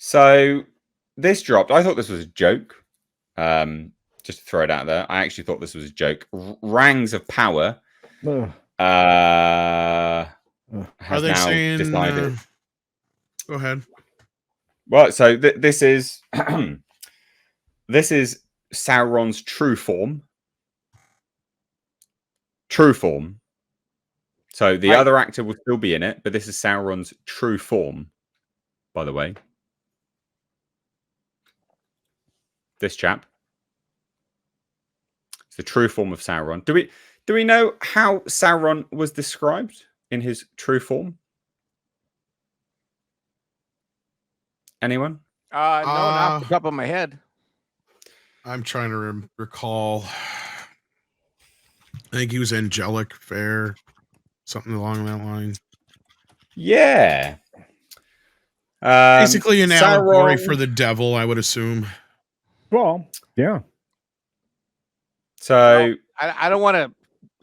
So this dropped. I thought this was a joke. Just to throw it out there, I actually thought this was a joke. Rangs of Power has Are they now saying? decided. Go ahead. Well, so this is this is Sauron's true form. True form. So the other actor will still be in it, but this is Sauron's true form. By the way, this chap. It's the true form of Sauron. Do we know how Sauron was described in his true form? Anyone? No, not off the top of my head. I'm trying to recall. I think he was angelic, fair, something along that line. Yeah. Basically an allegory for the devil, I would assume. Well, yeah. So I don't want to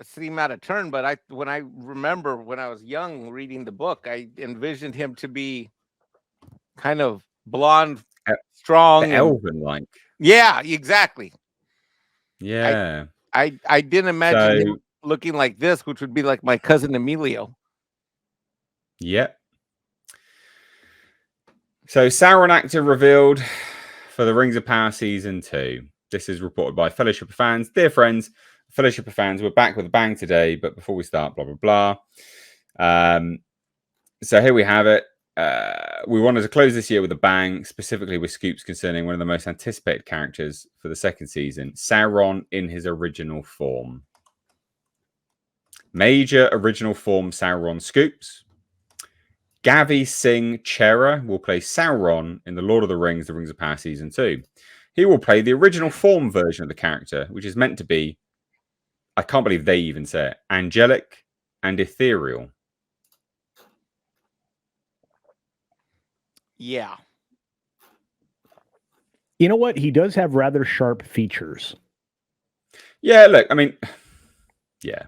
seem out of turn, but when I remember when I was young reading the book, I envisioned him to be kind of blonde, strong, elven-like. Yeah, exactly. Yeah. I didn't imagine him looking like this, which would be like my cousin Emilio. Yep. So Sauron actor revealed for the Rings of Power Season 2. This is reported by Fellowship of Fans. Dear friends, Fellowship of Fans, we're back with a bang today, but before we start, blah, blah, blah. So here we have it. We wanted to close this year with a bang, specifically with scoops concerning one of the most anticipated characters for the second season, Sauron in his original form. Major original form Sauron scoops. Gavi Singh Chera will play Sauron in The Lord of the Rings, The Rings of Power Season 2. He will play the original form version of the character, which is meant to be, I can't believe they even say it, angelic and ethereal. Yeah. You know what? He does have rather sharp features. Yeah, look, I mean, yeah.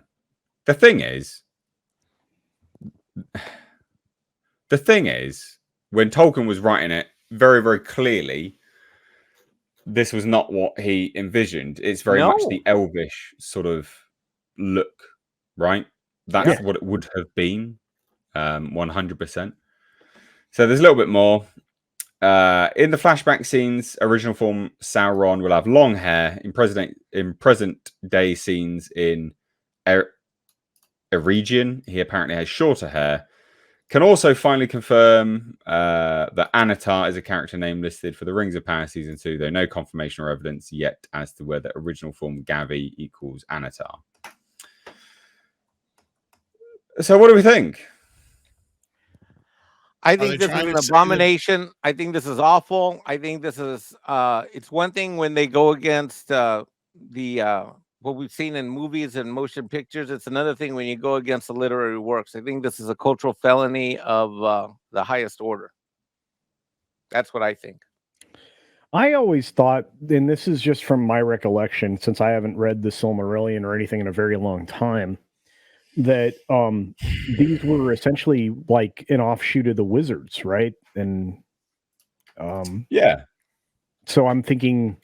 The thing is, when Tolkien was writing it, very, very clearly, this was not what he envisioned. It's very much the elvish sort of look, right? That's what it would have been, 100%. So there's a little bit more. In the flashback scenes, original form Sauron will have long hair. In present day scenes in Eregion, he apparently has shorter hair. Can also finally confirm that Anatar is a character name listed for the Rings of Power Season 2, though no confirmation or evidence yet as to whether original form Gavi equals Anatar. So what do we think? I think this is an abomination. I think this is awful. I think this is it's one thing when they go against what we've seen in movies and motion pictures. It's another thing when you go against the literary works. I think this is a cultural felony of the highest order. That's what I think. I always thought, and this is just from my recollection, since I haven't read the Silmarillion or anything in a very long time, that these were essentially like an offshoot of the Wizards, right? And yeah. So I was thinking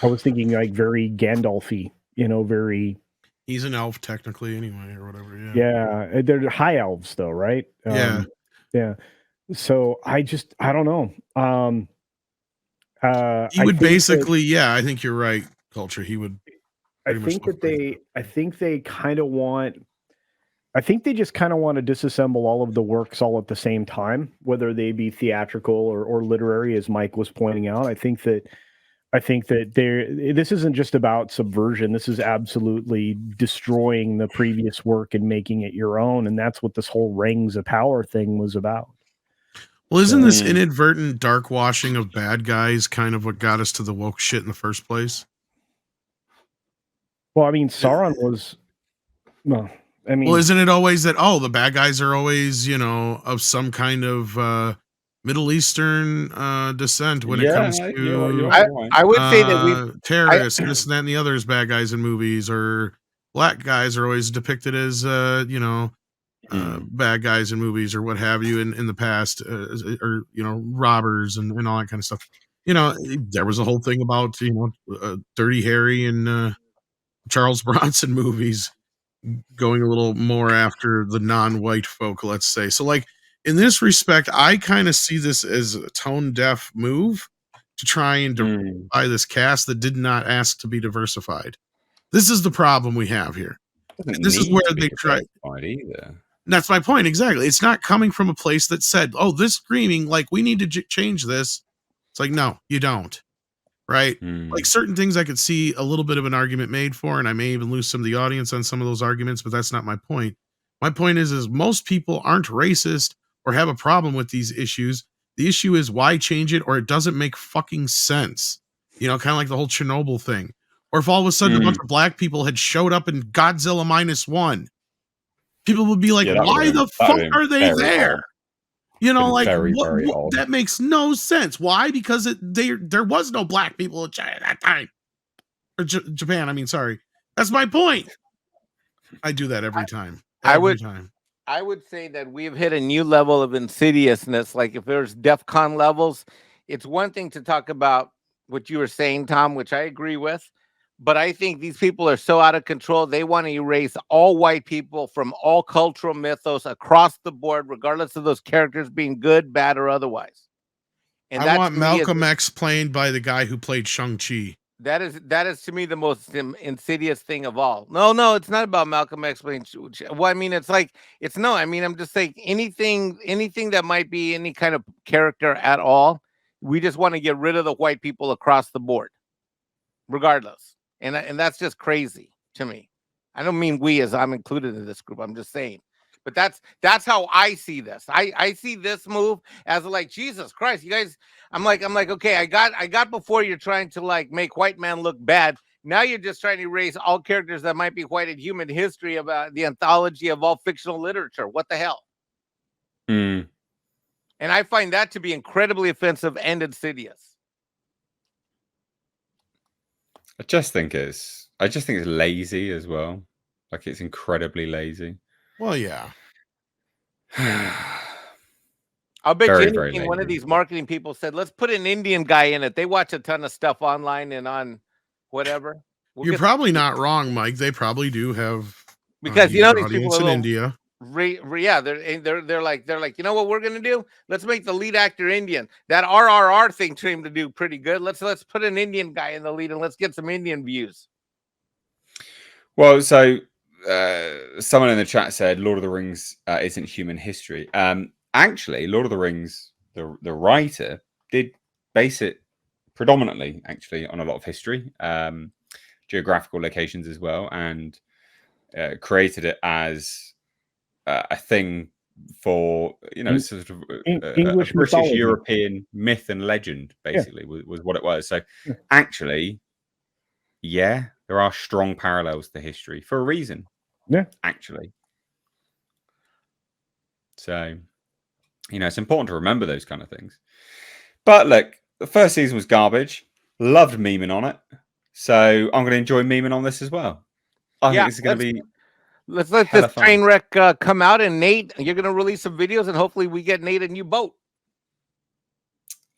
like very Gandalf-y. Very. He's an elf technically, anyway, or whatever. Yeah, they're high elves, though, right? Yeah. So I don't know. He would basically, I think you're right, Culture. He would. I think they kind of want. I think they just kind of want to disassemble all of the works all at the same time, whether they be theatrical or literary, as Mike was pointing out. I think that this isn't just about subversion. This is absolutely destroying the previous work and making it your own. And that's what this whole Rings of Power thing was about. Well, isn't this inadvertent dark washing of bad guys kind of what got us to the woke shit in the first place? Well, I mean, Sauron was... Well, isn't it always that, the bad guys are always, of some kind of... Middle Eastern descent when it comes to I would say that terrorists and this and that and the others bad guys in movies, or black guys are always depicted as bad guys in movies or what have you in the past, or robbers and all that kind of stuff. There was a whole thing about Dirty Harry and Charles Bronson movies going a little more after the non-white folk, let's say. So like in this respect, I kind of see this as a tone deaf move to try and diversify this cast that did not ask to be diversified. This is the problem we have here. This is where they try either. That's my point. Exactly. It's not coming from a place that said, oh, this screaming, like we need to change this. It's like, no, you don't. Right. Like certain things I could see a little bit of an argument made for, and I may even lose some of the audience on some of those arguments, but that's not my point. My point is most people aren't racist or have a problem with these issues. The issue is why change it, or it doesn't make fucking sense. Kind of like the whole Chernobyl thing. Or if all of a sudden a bunch of black people had showed up in Godzilla -1, people would be like, why the fuck are they there? Odd. Like very, very odd. That makes no sense. Why? Because there was no black people in China at that time. Or Japan, I mean, sorry. That's my point. I do that every time. I would say that we've hit a new level of insidiousness. Like if there's DEFCON levels, it's one thing to talk about what you were saying, Tom, which I agree with. But I think these people are so out of control. They want to erase all white people from all cultural mythos across the board, regardless of those characters being good, bad, or otherwise. And I want Malcolm X played by the guy who played Shang-Chi. That is to me the most insidious thing of all. No, it's not about Malcolm X playing. Well, I mean, I'm just saying anything that might be any kind of character at all. We just want to get rid of the white people across the board, regardless. And that's just crazy to me. I don't mean we as I'm included in this group. I'm just saying. But that's how I see this. I see this move as like, Jesus Christ, you guys. I'm like, okay, I got before you're trying to like make white man look bad. Now you're just trying to erase all characters that might be white in human history about the anthology of all fictional literature. What the hell? And I find that to be incredibly offensive and insidious. I just think it's lazy as well. Like it's incredibly lazy. Well, yeah. I'll bet you one of these marketing people said, let's put an Indian guy in it. They watch a ton of stuff online and on whatever. You're probably not wrong, Mike. They probably do have because these people in India. They're like, you know what we're gonna do? Let's make the lead actor Indian. That RRR thing seemed to do pretty good. Let's put an Indian guy in the lead and let's get some Indian views. Well, so someone in the chat said Lord of the Rings isn't human history. Actually, Lord of the Rings, the writer did base it predominantly actually on a lot of history, geographical locations as well, and created it as a thing for sort of English British European myth and legend, basically was what it was. So actually, there are strong parallels to history for a reason. Yeah, actually. So it's important to remember those kind of things. But look, the first season was garbage. Loved memeing on it, so I'm going to enjoy memeing on this as well. I think this is going to be. Let's let this train wreck come out, and Nate, you're going to release some videos, and hopefully we get Nate a new boat.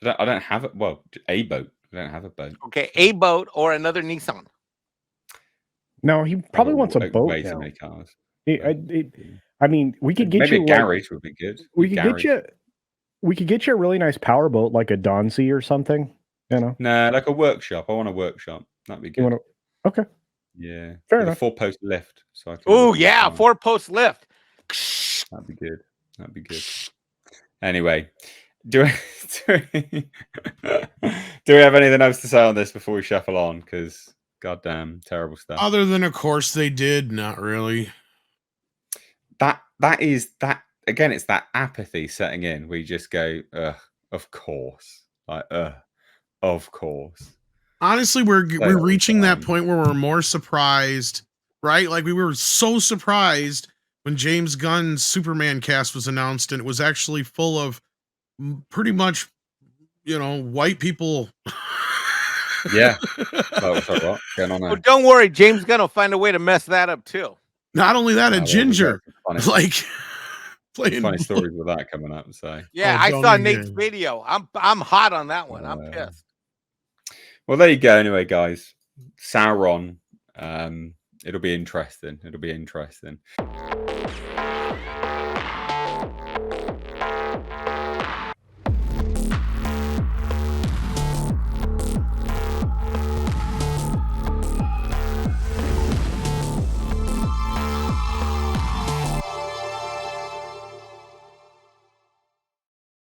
I don't have it. Well, a boat. I don't have a boat. Okay, a boat or another Nissan. No, he probably wants a boat way now. To make cars. I mean, we could get maybe you a garage would be good. We could get you a really nice power boat, like a Donzi or something. No, like a workshop. I want a workshop. That'd be good. Okay. Yeah, fair enough. 4-post lift. So 4-post lift. That'd be good. That'd be good. Anyway, do we have anything else to say on this before we shuffle on? Because goddamn terrible stuff. Other than, of course, they did. Not really. That is again. It's that apathy setting in. We just go, of course, like, of course. Honestly, we're reaching that point where we're more surprised, right? Like we were so surprised when James Gunn's Superman cast was announced, and it was actually full of pretty much, white people. Yeah. What? Going on there? Well, don't worry, James Gunn will find a way to mess that up too. Not only that, a ginger. funny stories with that coming up. So yeah, I saw Nate's video. I'm hot on that one. I'm pissed. Well, there you go. Anyway, guys, Sauron. It'll be interesting.